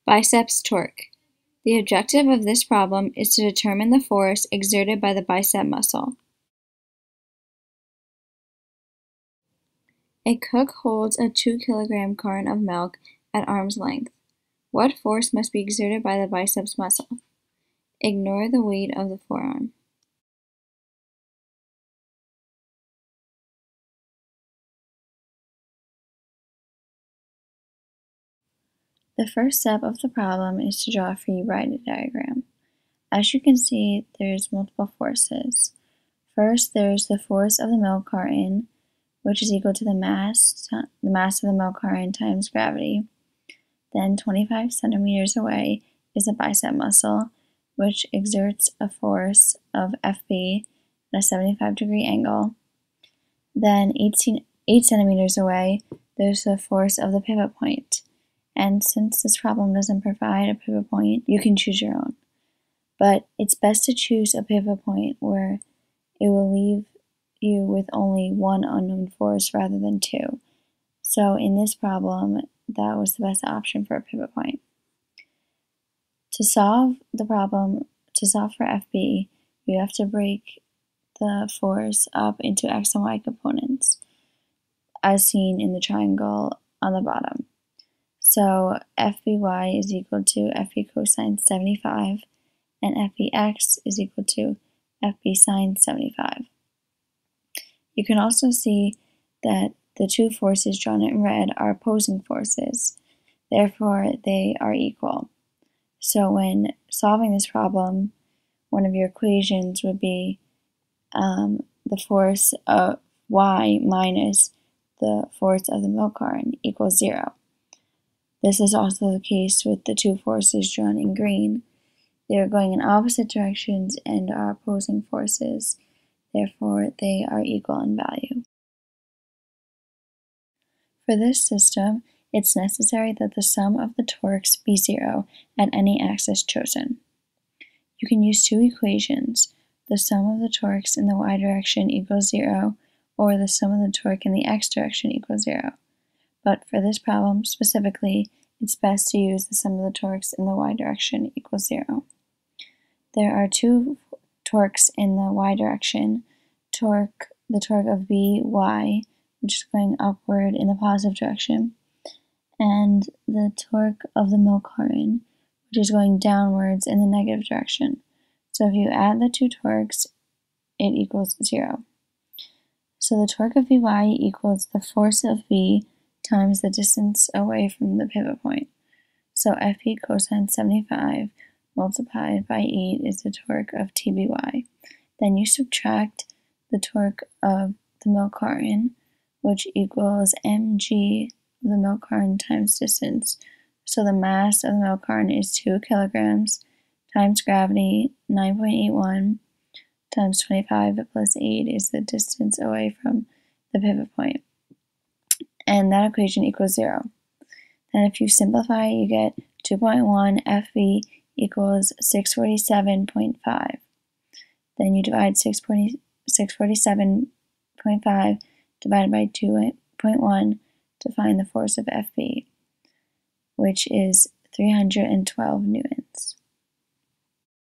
Biceps torque. The objective of this problem is to determine the force exerted by the bicep muscle. A cook holds a 2-kilogram carton of milk at arm's length. What force must be exerted by the biceps muscle? Ignore the weight of the forearm. The first step of the problem is to draw a free body diagram. As you can see, there's multiple forces. First, there's the force of the milk carton, which is equal to the mass of the milk carton times gravity. Then 25 centimeters away is the bicep muscle, which exerts a force of FB at a 75-degree angle. Then 8 centimeters away, there's the force of the pivot point. And since this problem doesn't provide a pivot point, you can choose your own. But it's best to choose a pivot point where it will leave you with only one unknown force rather than two. So in this problem, that was the best option for a pivot point. To solve the problem, to solve for FB, you have to break the force up into x and y components, as seen in the triangle on the bottom. So FBY is equal to FB cosine 75, and FBX is equal to FB sine 75. You can also see that the two forces drawn in red are opposing forces, therefore they are equal. So when solving this problem, one of your equations would be the force of y minus the force of the milk carton equals 0. This is also the case with the two forces drawn in green. They are going in opposite directions and are opposing forces, therefore they are equal in value. For this system, it's necessary that the sum of the torques be 0 at any axis chosen. You can use two equations. The sum of the torques in the y direction equals 0, or the sum of the torque in the x direction equals 0. But for this problem specifically, it's best to use the sum of the torques in the y direction equals 0. There are two torques in the y direction, the torque of By, which is going upward in the positive direction, and the torque of the milk carton, which is going downwards in the negative direction. So if you add the two torques, it equals 0. So the torque of By equals the force of V times the distance away from the pivot point. So FP cosine 75 multiplied by 8 is the torque of TBY. Then you subtract the torque of the milk carton, which equals mg of the milk carton times distance. So the mass of the milk carton is 2 kilograms times gravity, 9.81, times 25 plus 8 is the distance away from the pivot point. And that equation equals 0. Then if you simplify, you get 2.1 FV equals 647.5. Then you divide 647.5 divided by 2.1 to find the force of FB, which is 312 newtons.